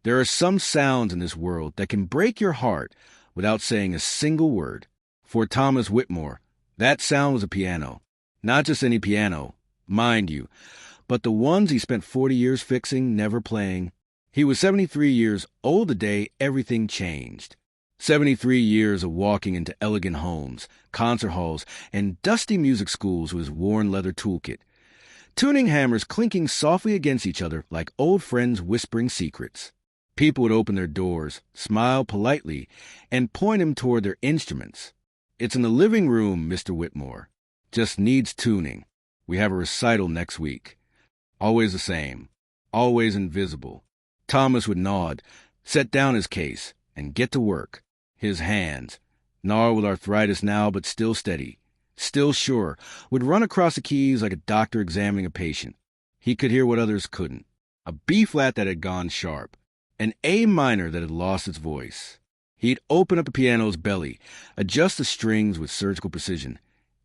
There are some sounds in this world that can break your heart without saying a single word. For Thomas Whitmore, that sound was a piano. Not just any piano, mind you, but the ones he spent 40 years fixing, never playing. He was 73 years old the day everything changed. 73 years of walking into elegant homes, concert halls, and dusty music schools with his worn leather toolkit. Tuning hammers clinking softly against each other like old friends whispering secrets. People would open their doors, smile politely, and point him toward their instruments. It's in the living room, Mr. Whitmore. Just needs tuning. We have a recital next week. Always the same. Always invisible. Thomas would nod, set down his case, and get to work. His hands, gnarled with arthritis now but still steady, still sure, would run across the keys like a doctor examining a patient. He could hear what others couldn't. A B-flat that had gone sharp. An A minor that had lost its voice. He'd open up the piano's belly, adjust the strings with surgical precision,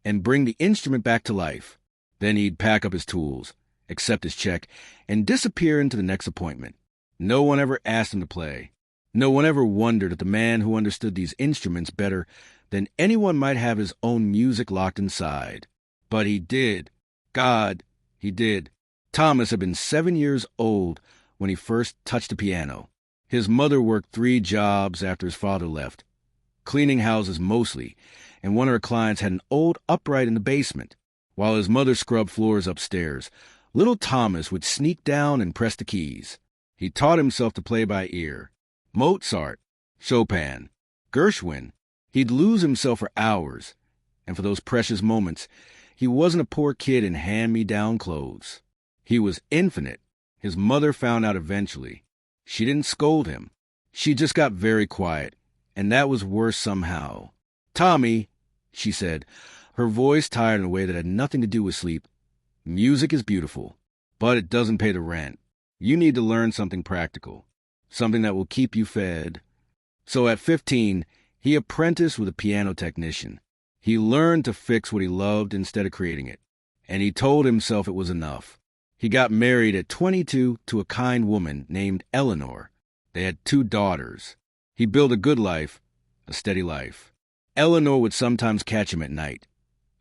and bring the instrument back to life. Then he'd pack up his tools, accept his check, and disappear into the next appointment. No one ever asked him to play. No one ever wondered if the man who understood these instruments better than anyone might have his own music locked inside. But he did. God, he did. Thomas had been 7 years old when he first touched the piano. His mother worked 3 jobs after his father left, cleaning houses mostly, and one of her clients had an old upright in the basement. While his mother scrubbed floors upstairs, little Thomas would sneak down and press the keys. He taught himself to play by ear. Mozart, Chopin, Gershwin. He'd lose himself for hours, and for those precious moments, he wasn't a poor kid in hand-me-down clothes. He was infinite. His mother found out eventually. She didn't scold him. She just got very quiet, and that was worse somehow. "Tommy," she said, her voice tired in a way that had nothing to do with sleep, "music is beautiful, but it doesn't pay the rent. You need to learn something practical, something that will keep you fed." So at 15, he apprenticed with a piano technician. He learned to fix what he loved instead of creating it, and he told himself it was enough. He got married at 22 to a kind woman named Eleanor. They had 2 daughters. He built a good life, a steady life. Eleanor would sometimes catch him at night,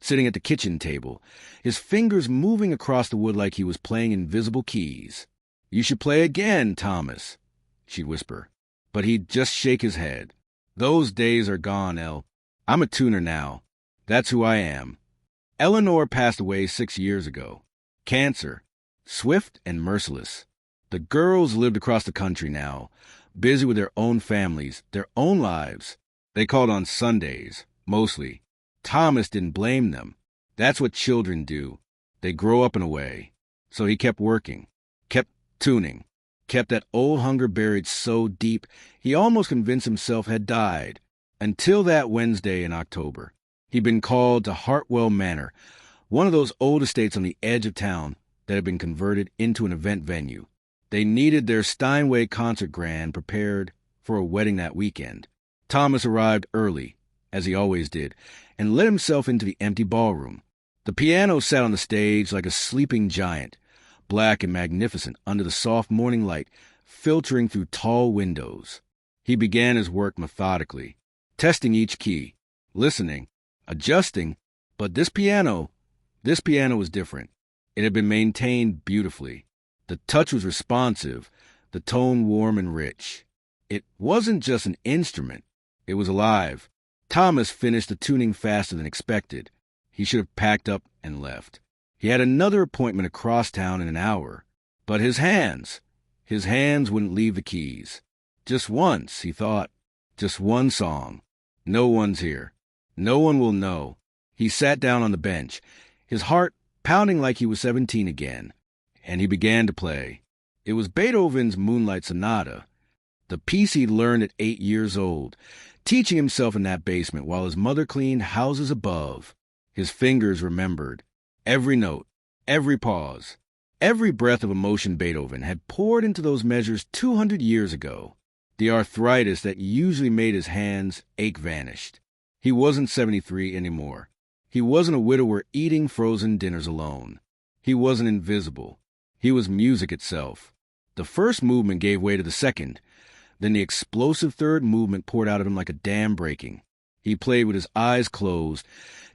sitting at the kitchen table, his fingers moving across the wood like he was playing invisible keys. "You should play again, Thomas," she'd whisper. But he'd just shake his head. "Those days are gone, El. I'm a tuner now. That's who I am." Eleanor passed away 6 years ago. Cancer. Swift and merciless. The girls lived across the country now, busy with their own families, their own lives. They called on Sundays, mostly. Thomas didn't blame them. That's what children do. They grow up in a way. So he kept working, kept tuning, kept that old hunger buried so deep he almost convinced himself had died. Until that Wednesday in October. He'd been called to Hartwell Manor, one of those old estates on the edge of town that had been converted into an event venue. They needed their Steinway concert grand prepared for a wedding that weekend. Thomas arrived early, as he always did, and let himself into the empty ballroom. The piano sat on the stage like a sleeping giant, black and magnificent under the soft morning light filtering through tall windows. He began his work methodically, testing each key, listening, adjusting, but this piano was different. It had been maintained beautifully. The touch was responsive, the tone warm and rich. It wasn't just an instrument. It was alive. Thomas finished the tuning faster than expected. He should have packed up and left. He had another appointment across town in an hour. But his hands wouldn't leave the keys. Just once, he thought. Just one song. No one's here. No one will know. He sat down on the bench, his heart pounding like he was 17 again, and he began to play. It was Beethoven's Moonlight Sonata, the piece he'd learned at 8 years old, teaching himself in that basement while his mother cleaned houses above. His fingers remembered. Every note, every pause, every breath of emotion Beethoven had poured into those measures 200 years ago. The arthritis that usually made his hands ache vanished. He wasn't 73 anymore. He wasn't a widower eating frozen dinners alone. He wasn't invisible. He was music itself. The first movement gave way to the second, Then the explosive third movement poured out of him like a dam breaking. He played with his eyes closed,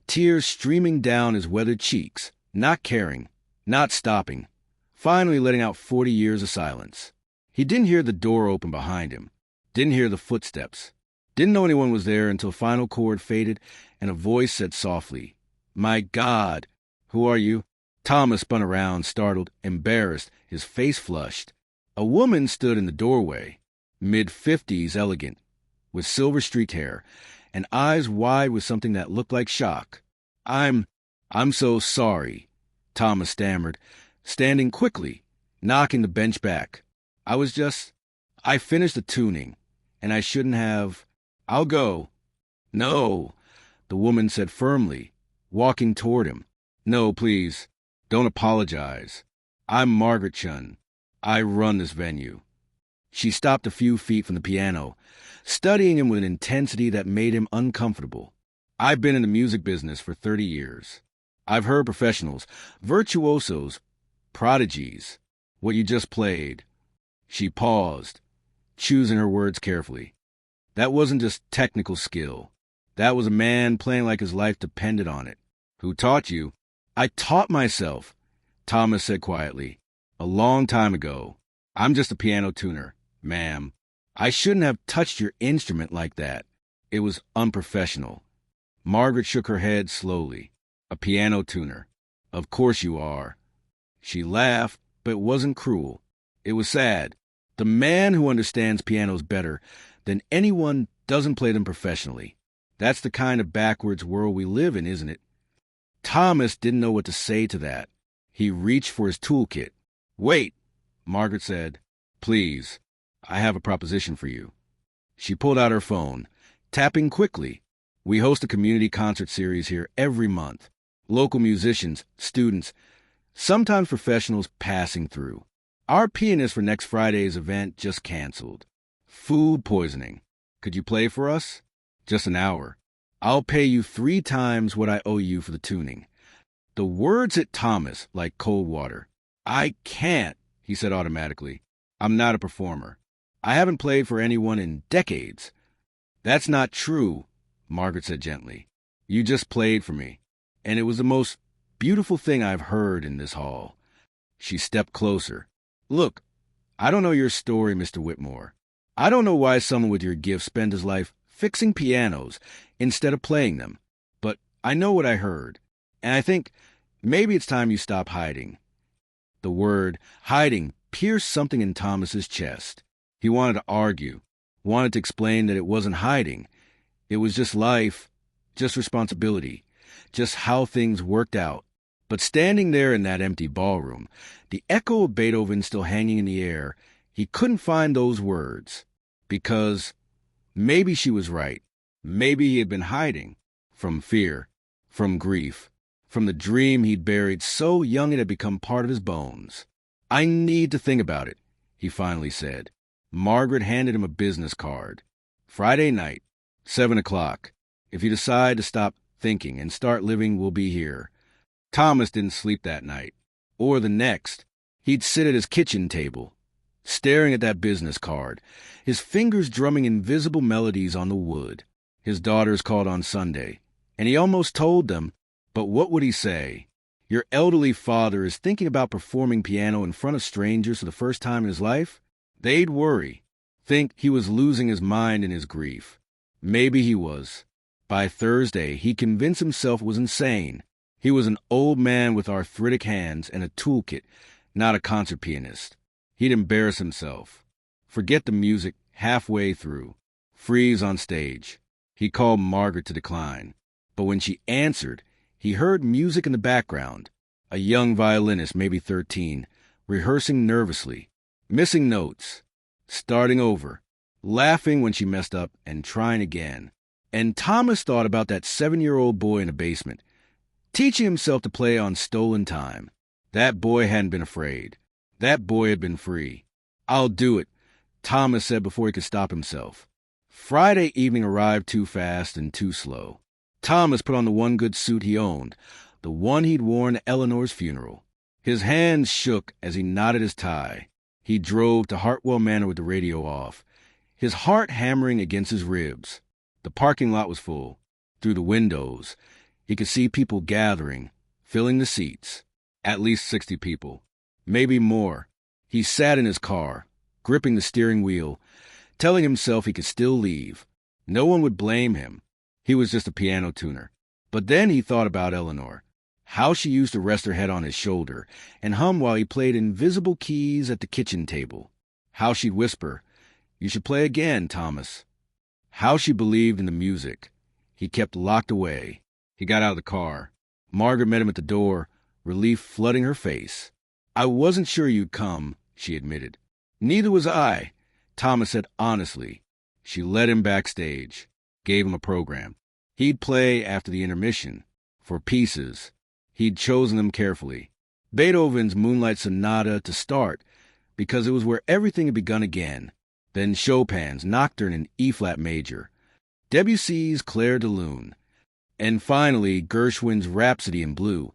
tears streaming down his weathered cheeks, not caring, not stopping, finally letting out 40 years of silence. He didn't hear the door open behind him, didn't hear the footsteps, didn't know anyone was there until final chord faded and a voice said softly, "My God, who are you?" Thomas spun around, startled, embarrassed, his face flushed. A woman stood in the doorway, mid-50s, elegant, with silver-streaked hair, and eyes wide with something that looked like shock. I'm so sorry," Thomas stammered, standing quickly, knocking the bench back. I finished the tuning, and I shouldn't have. I'll go." "No," the woman said firmly, walking toward him. "No, please, don't apologize. I'm Margaret Chun. I run this venue." She stopped a few feet from the piano, studying him with an intensity that made him uncomfortable. "I've been in the music business for 30 years. I've heard professionals, virtuosos, prodigies, what you just played." She paused, choosing her words carefully. "That wasn't just technical skill. That was a man playing like his life depended on it." "Who taught you?" "I taught myself," Thomas said quietly. "A long time ago. I'm just a piano tuner, ma'am. I shouldn't have touched your instrument like that. It was unprofessional." Margaret shook her head slowly. "A piano tuner. Of course you are." She laughed, but it wasn't cruel. It was sad. The man who understands pianos better than anyone doesn't play them professionally. That's the kind of backwards world we live in, isn't it? Thomas didn't know what to say to that. He reached for his toolkit. "Wait," Margaret said. "Please, I have a proposition for you." She pulled out her phone, tapping quickly. "We host a community concert series here every month. Local musicians, students, sometimes professionals passing through. Our pianist for next Friday's event just canceled. Food poisoning. Could you play for us? Just an hour. I'll pay you 3 times what I owe you for the tuning." The words hit Thomas like cold water. "I can't," he said automatically. "I'm not a performer. I haven't played for anyone in decades." "That's not true," Margaret said gently. "You just played for me, and it was the most beautiful thing I've heard in this hall." She stepped closer. "Look, I don't know your story, Mr. Whitmore. I don't know why someone with your gift spends his life fixing pianos instead of playing them. But I know what I heard, and I think maybe it's time you stop hiding." The word hiding pierced something in Thomas's chest. He wanted to argue, wanted to explain that it wasn't hiding. It was just life, just responsibility, just how things worked out. But standing there in that empty ballroom, the echo of Beethoven still hanging in the air, he couldn't find those words. Because maybe she was right. Maybe he had been hiding from fear, from grief, from the dream he'd buried so young it had become part of his bones. "I need to think about it," he finally said. Margaret handed him a business card. "Friday night, 7 o'clock. If you decide to stop thinking and start living, we'll be here." Thomas didn't sleep that night, or the next. He'd sit at his kitchen table, staring at that business card, his fingers drumming invisible melodies on the wood. His daughters called on Sunday, and he almost told them, but what would he say? Your elderly father is thinking about performing piano in front of strangers for the first time in his life? They'd worry, think he was losing his mind in his grief. Maybe he was. By Thursday, he convinced himself it was insane. He was an old man with arthritic hands and a toolkit, not a concert pianist. He'd embarrass himself. Forget the music halfway through. Freeze on stage. He called Margaret to decline. But when she answered, he heard music in the background. A young violinist, maybe 13, rehearsing nervously, missing notes, starting over, laughing when she messed up and trying again. And Thomas thought about that 7-year-old boy in the basement, teaching himself to play on stolen time. That boy hadn't been afraid. That boy had been free. "I'll do it," Thomas said before he could stop himself. Friday evening arrived too fast and too slow. Thomas put on the one good suit he owned, the one he'd worn at Eleanor's funeral. His hands shook as he knotted his tie. He drove to Hartwell Manor with the radio off. his heart hammering against his ribs. The parking lot was full. Through the windows, he could see people gathering, filling the seats. At least 60 people. Maybe more. He sat in his car, gripping the steering wheel, telling himself he could still leave. No one would blame him. He was just a piano tuner. But then he thought about Eleanor, how she used to rest her head on his shoulder and hum while he played invisible keys at the kitchen table. How she'd whisper, "You should play again, Thomas." How she believed in the music. He kept locked away. He got out of the car. Margaret met him at the door, relief flooding her face. "I wasn't sure you'd come," she admitted. "Neither was I," Thomas said honestly. She led him backstage, gave him a program. He'd play after the intermission, for pieces. He'd chosen them carefully. Beethoven's Moonlight Sonata to start, because it was where everything had begun again. Then Chopin's Nocturne in E-flat major. Debussy's Clair de Lune. And finally, Gershwin's Rhapsody in Blue,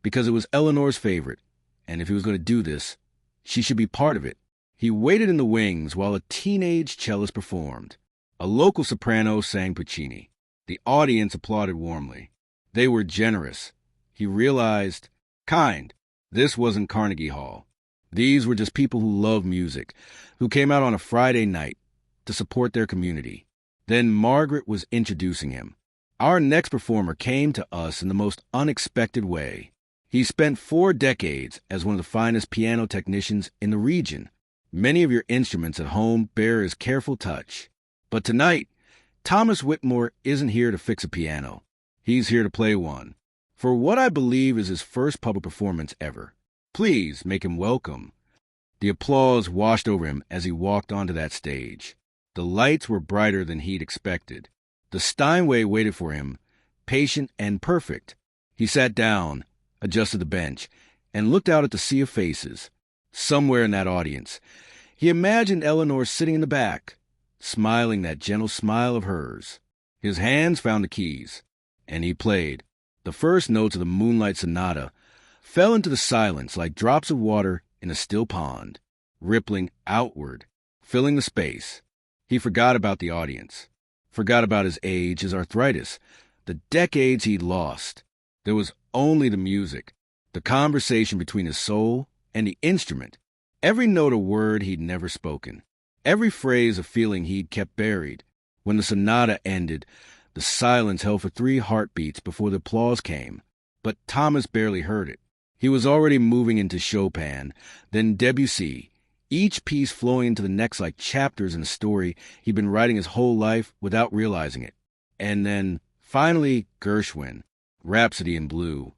because it was Eleanor's favorite, and if he was going to do this, she should be part of it. He waited in the wings while a teenage cellist performed. A local soprano sang Puccini. The audience applauded warmly. They were generous. He realized, kind. This wasn't Carnegie Hall. These were just people who loved music, who came out on a Friday night to support their community. Then Margaret was introducing him. Our next performer came to us in the most unexpected way. He spent 4 decades as one of the finest piano technicians in the region. Many of your instruments at home bear his careful touch. But tonight, Thomas Whitmore isn't here to fix a piano. He's here to play one, for what I believe is his first public performance ever. Please make him welcome. The applause washed over him as he walked onto that stage. The lights were brighter than he'd expected. The Steinway waited for him, patient and perfect. He sat down, adjusted the bench, and looked out at the sea of faces. Somewhere in that audience, he imagined Eleanor sitting in the back, smiling that gentle smile of hers. His hands found the keys, and he played. The first notes of the Moonlight Sonata fell into the silence like drops of water in a still pond, rippling outward, filling the space. He forgot about the audience, forgot about his age, his arthritis, the decades he'd lost. There was only the music, the conversation between his soul and the instrument, every note a word he'd never spoken, every phrase a feeling he'd kept buried. When the sonata ended, the silence held for 3 heartbeats before the applause came, but Thomas barely heard it. He was already moving into Chopin, then Debussy, each piece flowing into the next like chapters in a story he'd been writing his whole life without realizing it. And then, finally, Gershwin, Rhapsody in Blue,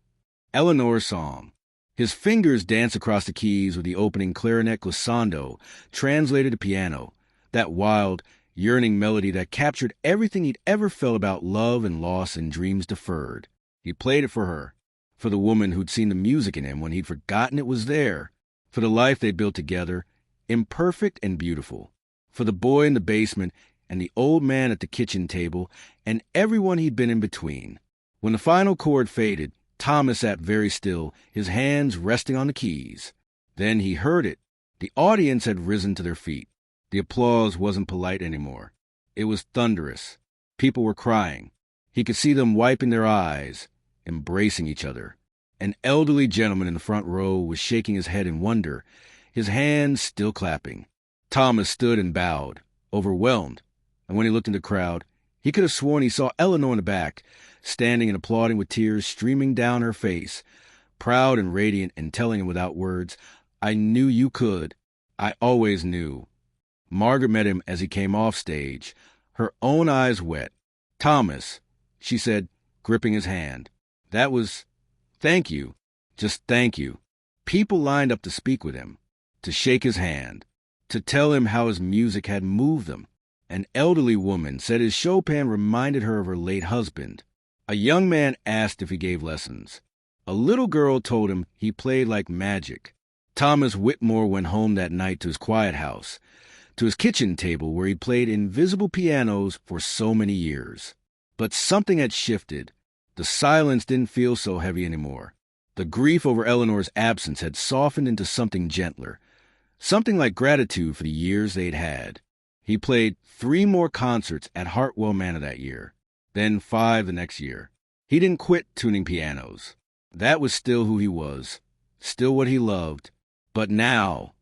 Eleanor's song. His fingers danced across the keys with the opening clarinet glissando, translated to piano, that wild, yearning melody that captured everything he'd ever felt about love and loss and dreams deferred. He played it for her, for the woman who'd seen the music in him when he'd forgotten it was there, for the life they built together, imperfect and beautiful, for the boy in the basement and the old man at the kitchen table and everyone he'd been in between. When the final chord faded, Thomas sat very still, his hands resting on the keys. Then he heard it. The audience had risen to their feet. The applause wasn't polite anymore. It was thunderous. People were crying. He could see them wiping their eyes, embracing each other. An elderly gentleman in the front row was shaking his head in wonder, his hands still clapping. Thomas stood and bowed, overwhelmed, and when he looked in the crowd, he could have sworn he saw Eleanor in the back, standing and applauding with tears streaming down her face, proud and radiant and telling him without words, "I knew you could. I always knew." Margaret met him as he came off stage, her own eyes wet. "Thomas," she said, gripping his hand. "That was... thank you. Just thank you." People lined up to speak with him, to shake his hand, to tell him how his music had moved them. An elderly woman said his Chopin reminded her of her late husband. A young man asked if he gave lessons. A little girl told him he played like magic. Thomas Whitmore went home that night to his quiet house, to his kitchen table where he played invisible pianos for so many years. But something had shifted. The silence didn't feel so heavy anymore. The grief over Eleanor's absence had softened into something gentler, something like gratitude for the years they'd had. He played 3 more concerts at Hartwell Manor that year, then 5 the next year. He didn't quit tuning pianos. That was still who he was, still what he loved. But now,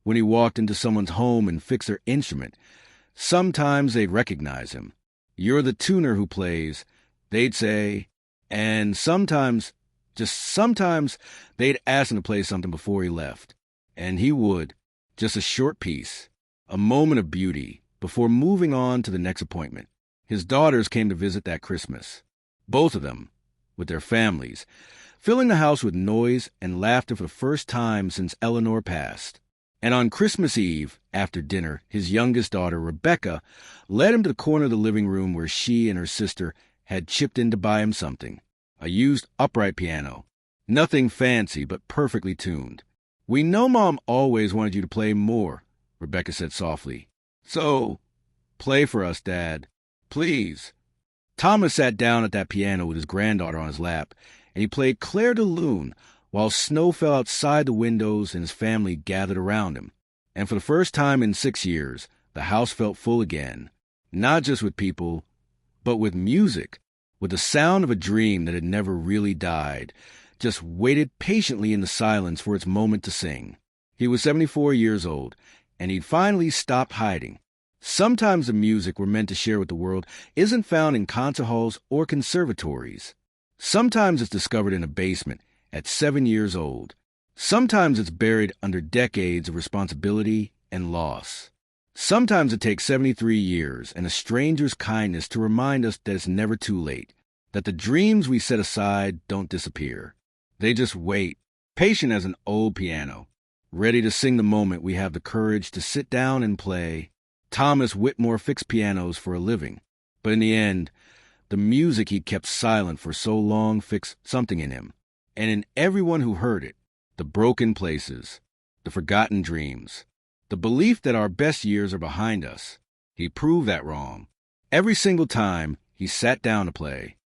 when he walked into someone's home and fixed their instrument, sometimes they'd recognize him. "You're the tuner who plays," they'd say, and sometimes, just sometimes, they'd ask him to play something before he left. And he would, just a short piece, a moment of beauty, before moving on to the next appointment. His daughters came to visit that Christmas. Both of them, with their families, filling the house with noise and laughter for the first time since Eleanor passed. And on Christmas Eve, after dinner, his youngest daughter, Rebecca, led him to the corner of the living room where she and her sister had chipped in to buy him something, a used upright piano. Nothing fancy, but perfectly tuned. "We know Mom always wanted you to play more," Rebecca said softly. "So, play for us, Dad. Please." Thomas sat down at that piano with his granddaughter on his lap, and he played Clair de Lune while snow fell outside the windows and his family gathered around him. And for the first time in 6 years, the house felt full again, not just with people, but with music, with the sound of a dream that had never really died, just waited patiently in the silence for its moment to sing. He was 74 years old, and he'd finally stopped hiding. Sometimes the music we're meant to share with the world isn't found in concert halls or conservatories. Sometimes it's discovered in a basement at 7 years old. Sometimes it's buried under decades of responsibility and loss. Sometimes it takes 73 years and a stranger's kindness to remind us that it's never too late, that the dreams we set aside don't disappear. They just wait, patient as an old piano, ready to sing the moment we have the courage to sit down and play. Thomas Whitmore fixed pianos for a living, but in the end, the music he kept silent for so long fixed something in him, and in everyone who heard it, the broken places, the forgotten dreams, the belief that our best years are behind us. He proved that wrong. Every single time he sat down to play,